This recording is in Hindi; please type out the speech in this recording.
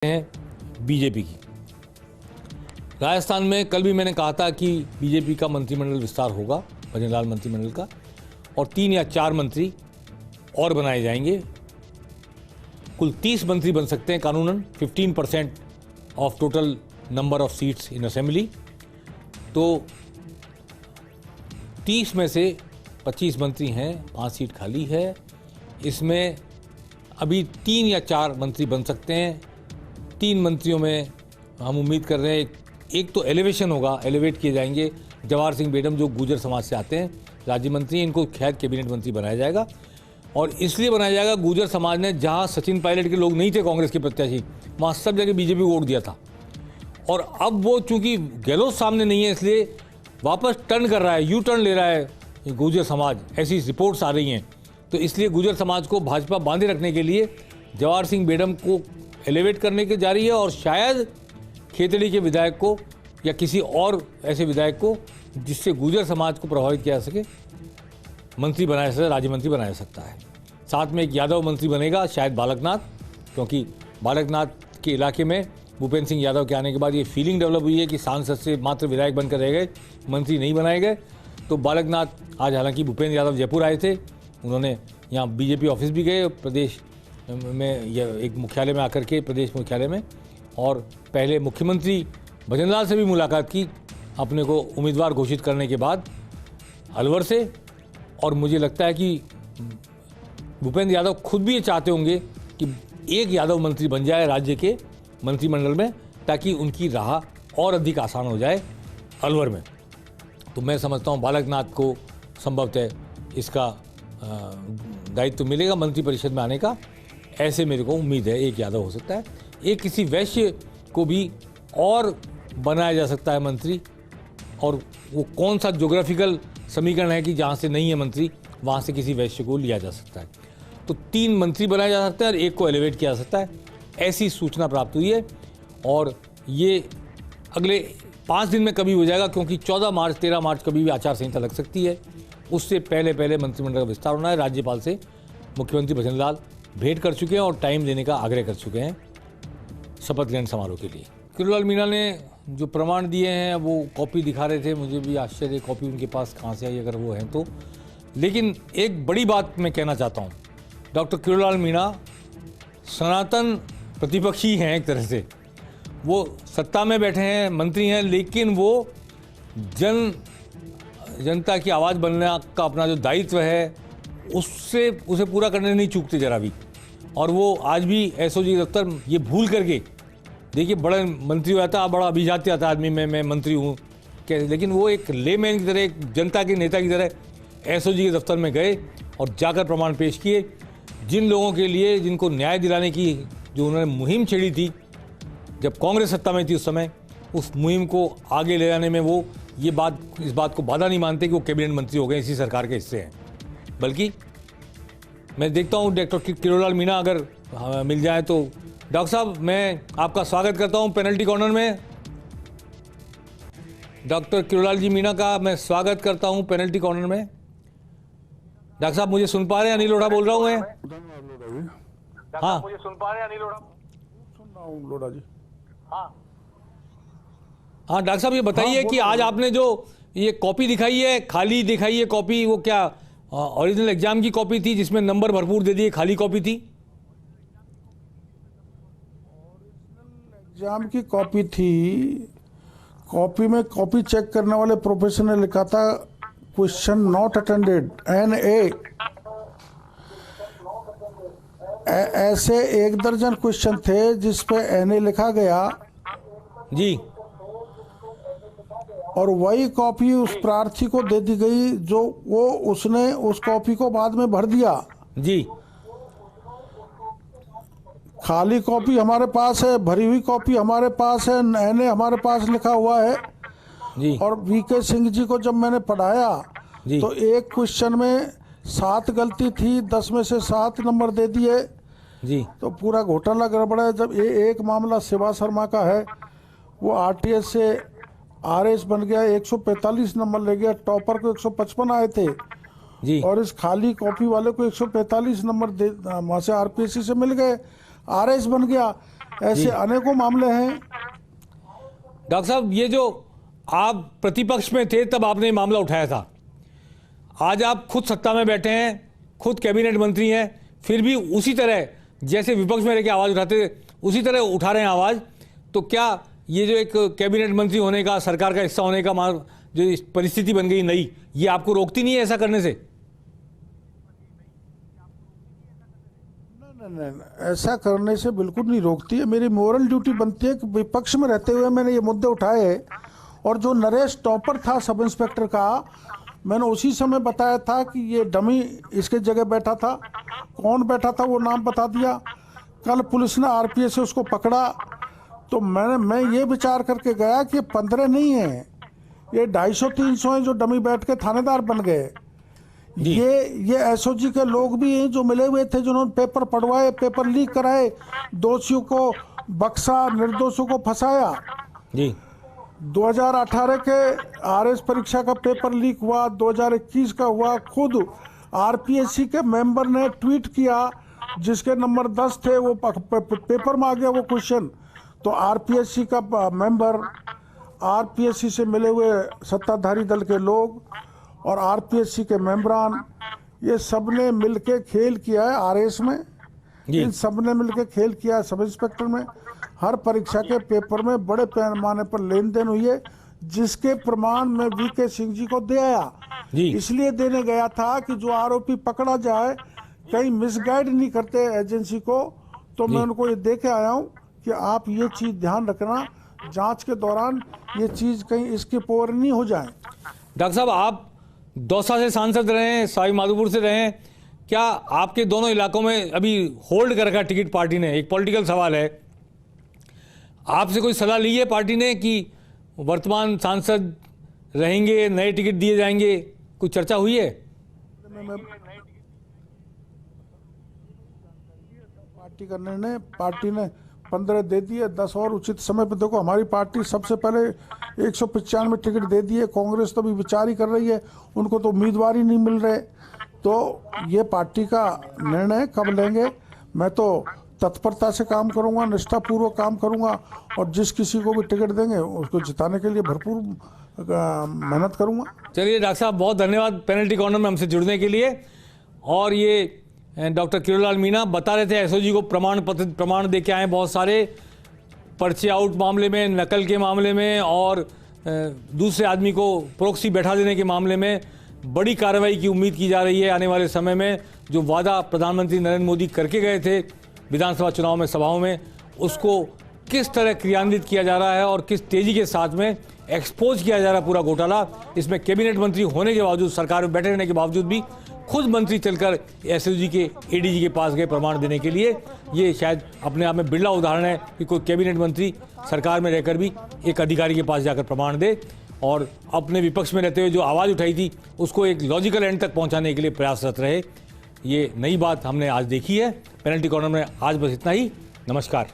हैं बीजेपी की। राजस्थान में कल भी मैंने कहा था कि बीजेपी का मंत्रिमंडल विस्तार होगा, भजनलाल मंत्रिमंडल का, और 3 या 4 मंत्री और बनाए जाएंगे। कुल 30 मंत्री बन सकते हैं कानूनन, 15% of total number of seats in assembly. तो 30 में से 25 मंत्री हैं, 5 सीट खाली है। इसमें अभी 3 या 4 मंत्री बन सकते हैं। 3 मंत्रियों में हम उम्मीद कर रहे हैं एक तो एलिवेशन होगा, एलिवेट किए जाएंगे जवाहर सिंह बेडम जो गुर्जर समाज से आते हैं, राज्य मंत्री, इनको खैर कैबिनेट मंत्री बनाया जाएगा। और इसलिए बनाया जाएगा, गुर्जर समाज ने जहां सचिन पायलट के लोग नहीं थे कांग्रेस के प्रत्याशी, वहां सब जगह बीजेपी को वोट दिया था। और अब वो चूंकि गहलोत सामने नहीं है, इसलिए वापस टर्न कर रहा है, यू टर्न ले रहा है गुर्जर समाज, ऐसी रिपोर्ट्स आ रही हैं। तो इसलिए गुर्जर समाज को भाजपा बांधे रखने के लिए जवाहर सिंह बेडम को एलिवेट करने की जा रही है, और शायद खेतड़ी के विधायक को या किसी और ऐसे विधायक को जिससे गुर्जर समाज को प्रभावित किया जा सके मंत्री बनाया सकता है, राज्य मंत्री बनाया सकता है। साथ में एक यादव मंत्री बनेगा, शायद बालकनाथ, क्योंकि बालकनाथ के इलाके में भूपेंद्र सिंह यादव के आने के बाद ये फीलिंग डेवलप हुई है कि सांसद से मात्र विधायक बनकर रह गए, मंत्री नहीं बनाए गए। तो बालकनाथ आज, हालांकि भूपेंद्र यादव जयपुर आए थे, उन्होंने यहाँ बीजेपी ऑफिस भी गए प्रदेश में, एक मुख्यालय में आकर के, प्रदेश मुख्यालय में, और पहले मुख्यमंत्री भजनलाल से भी मुलाकात की अपने को उम्मीदवार घोषित करने के बाद अलवर से। और मुझे लगता है कि भूपेंद्र यादव खुद भी ये चाहते होंगे कि एक यादव मंत्री बन जाए राज्य के मंत्रिमंडल में, ताकि उनकी राह और अधिक आसान हो जाए अलवर में। तो मैं समझता हूँ बालकनाथ को संभवतः इसका दायित्व मिलेगा मंत्रिपरिषद में आने का, ऐसे मेरे को उम्मीद है। एक यादव हो सकता है, एक किसी वैश्य को भी और बनाया जा सकता है मंत्री, और वो कौन सा ज्योग्राफिकल समीकरण है कि जहाँ से नहीं है मंत्री, वहाँ से किसी वैश्य को लिया जा सकता है। तो 3 मंत्री बनाए जा सकते हैं और एक को एलिवेट किया जा सकता है, ऐसी सूचना प्राप्त हुई है। और ये अगले 5 दिन में कभी हो जाएगा, क्योंकि 14 मार्च 13 मार्च कभी भी आचार संहिता लग सकती है। उससे पहले पहले मंत्रिमंडल का विस्तार होना है। राज्यपाल से मुख्यमंत्री भजनलाल भेंट कर चुके हैं और टाइम देने का आग्रह कर चुके हैं शपथ ग्रहण समारोह के लिए। किरोड़लाल मीणा ने जो प्रमाण दिए हैं वो कॉपी दिखा रहे थे, मुझे भी आश्चर्य, कॉपी उनके पास कहाँ से आई अगर वो हैं तो। लेकिन एक बड़ी बात मैं कहना चाहता हूँ, डॉक्टर किरोड़लाल मीणा सनातन प्रतिपक्षी हैं एक तरह से। वो सत्ता में बैठे हैं, मंत्री हैं, लेकिन वो जनता की आवाज़ बनने का अपना जो दायित्व है उसे पूरा करने नहीं चूकते जरा भी। और वो आज भी एसओजी दफ्तर ये भूल करके, देखिए बड़ा मंत्री हो जाता, बड़ा अभिजात्य आता आदमी में, मैं मंत्री हूँ, लेकिन वो एक लेमैन की तरह, एक जनता के नेता की तरह एसओजी के दफ्तर में गए और जाकर प्रमाण पेश किए। जिन लोगों के लिए, जिनको न्याय दिलाने की जो उन्होंने मुहिम छेड़ी थी जब कांग्रेस सत्ता में थी उस समय, उस मुहिम को आगे ले जाने में वो इस बात को बाधा नहीं मानते कि वो कैबिनेट मंत्री हो गए, इसी सरकार के हिस्से हैं। बल्कि मैं देखता हूँ डॉक्टर किरोड़लाल मीणा अगर मिल जाए तो। डॉक्टर साहब, मैं आपका स्वागत करता हूँ पेनल्टी कॉर्नर में। डॉक्टर किरोड़लाल जी मीणा का मैं स्वागत करता हूँ पेनल्टी कॉर्नर में। डॉक्टर साहब मुझे सुन पा रहे हैं? अनिल लोढ़ा बोल रहा हूँ मैं। हाँ, मुझे सुन पा रहे हैं? अनिल लोढ़ा सुन रहा हूँ। लोढ़ा जी, हाँ डॉक्टर साहब ये बताइए कि आज आपने जो ये कॉपी दिखाई है, खाली दिखाई है कॉपी, वो क्या ओरिजिनल एग्जाम की कॉपी थी जिसमें नंबर भरपूर दे दिए, खाली कॉपी थी? एग्जाम की कॉपी थी। कॉपी में कॉपी चेक करने वाले प्रोफेसर ने लिखा था क्वेश्चन नॉट अटेंडेड NA। ऐसे 1 दर्जन क्वेश्चन थे जिस पे NA लिखा गया जी, और वही कॉपी उस प्रार्थी को दे दी गई जो उसने उस कॉपी को बाद में भर दिया जी। खाली कॉपी हमारे पास है, भरी हुई कॉपी हमारे पास है, NA हमारे पास लिखा हुआ है जी। और VK सिंह जी को जब मैंने पढ़ाया तो एक क्वेश्चन में 7 गलती थी, 10 में से 7 नंबर दे दिए जी। तो पूरा घोटाला गड़बड़ा है। जब एक मामला शिवा शर्मा का है, वो RTS से RS बन गया, 145 नंबर ले गया, टॉपर को 155 आए थे जी। और इस खाली कॉपी वाले को 145 नंबर वहाँ से RPSC से मिल गए, RS बन गया। ऐसे अनेकों मामले हैं। डॉक्टर साहब, ये जो आप प्रतिपक्ष में थे तब आपने ये मामला उठाया था, आज आप खुद सत्ता में बैठे हैं, खुद कैबिनेट मंत्री हैं, फिर भी उसी तरह जैसे विपक्ष में रह के आवाज़ उठाते थे उसी तरह उठा रहे हैं आवाज़। तो क्या ये जो एक कैबिनेट मंत्री होने का, सरकार का हिस्सा होने का जो इस परिस्थिति बन गई नई, ये आपको रोकती नहीं है ऐसा करने से? नहीं, ऐसा करने से बिल्कुल नहीं रोकती है। मेरी मोरल ड्यूटी बनती है कि विपक्ष में रहते हुए मैंने ये मुद्दे उठाए। और जो नरेश टॉपर था सब इंस्पेक्टर का, मैंने उसी समय बताया था कि ये डमी इसके जगह बैठा था। कौन बैठा था वो नाम बता दिया। कल पुलिस ने आरपीएफ से उसको पकड़ा, तो मैं ये विचार करके गया कि 15 नहीं है, ये 250-300 हैं जो डमी बैठ के थानेदार बन गए। ये एसओजी के लोग भी हैं जो मिले हुए थे, जिन्होंने पेपर पढ़वाए, पेपर लीक कराए, दोषियों को बख्शा, निर्दोषों को फंसाया। जी 2018 के आरएस परीक्षा का पेपर लीक हुआ, 2021 का हुआ। खुद आरपीएससी के मेंबर ने ट्वीट किया, जिसके नंबर 10 थे वो पेपर में आ गया वो क्वेश्चन। तो आरपीएससी का मेंबर, आरपीएससी से मिले हुए सत्ताधारी दल के लोग और आरपीएससी के मेंबरान, ये सब ने मिलके खेल किया है आरएस में। इन सब ने मिलके खेल किया है सब इंस्पेक्टर में। हर परीक्षा के पेपर में बड़े पैमाने पर लेन देन हुई है, जिसके प्रमाण में वीके सिंह जी को दे आया। इसलिए देने गया था कि जो आरोपी पकड़ा जाए, कहीं मिसगाइड नहीं करते एजेंसी को। तो मैं उनको ये दे के आया हूँ कि आप ये चीज ध्यान रखना, जांच के दौरान ये चीज कहीं इसके पोर नहीं हो जाए। डॉक्टर साहब, आप दौसा से सांसद रहे हैं, सवाई माधोपुर से रहे हैं, क्या आपके दोनों इलाकों में अभी होल्ड कर रखा टिकट पार्टी ने? एक पॉलिटिकल सवाल है, आपसे कोई सलाह ली है पार्टी ने कि वर्तमान सांसद रहेंगे, नए टिकट दिए जाएंगे, कुछ चर्चा हुई है? पार्टी ने 15 दे दिए, 10 और उचित समय पर। देखो, हमारी पार्टी सबसे पहले 195 टिकट दे दिए। कांग्रेस तो अभी विचार ही कर रही है, उनको तो उम्मीदवार ही नहीं मिल रहे। तो ये पार्टी का निर्णय कब लेंगे। मैं तो तत्परता से काम करूंगा, निष्ठापूर्वक काम करूंगा, और जिस किसी को भी टिकट देंगे उसको जिताने के लिए भरपूर मेहनत करूंगा। चलिए डॉक्टर साहब, बहुत धन्यवाद पेनल्टी कॉर्नर में हमसे जुड़ने के लिए। और ये डॉक्टर किरोड़लाल मीणा बता रहे थे एसओजी को प्रमाण दे के आए बहुत सारे, पर्चे आउट मामले में, नकल के मामले में, और दूसरे आदमी को प्रोक्सी बैठा देने के मामले में बड़ी कार्रवाई की उम्मीद की जा रही है आने वाले समय में। जो वादा प्रधानमंत्री नरेंद्र मोदी करके गए थे विधानसभा चुनाव में, सभाओं में, उसको किस तरह क्रियान्वित किया जा रहा है और किस तेजी के साथ में एक्सपोज किया जा रहा है पूरा घोटाला। इसमें कैबिनेट मंत्री होने के बावजूद, सरकार में बैठे रहने के बावजूद भी खुद मंत्री चलकर एसओजी के एडीजी के पास गए प्रमाण देने के लिए। ये शायद अपने आप में बिरला उदाहरण है कि कोई कैबिनेट मंत्री सरकार में रहकर भी एक अधिकारी के पास जाकर प्रमाण दे, और अपने विपक्ष में रहते हुए जो आवाज़ उठाई थी उसको एक लॉजिकल एंड तक पहुंचाने के लिए प्रयासरत रहे। ये नई बात हमने आज देखी है। पेनल्टी कॉर्नर में आज बस इतना ही। नमस्कार।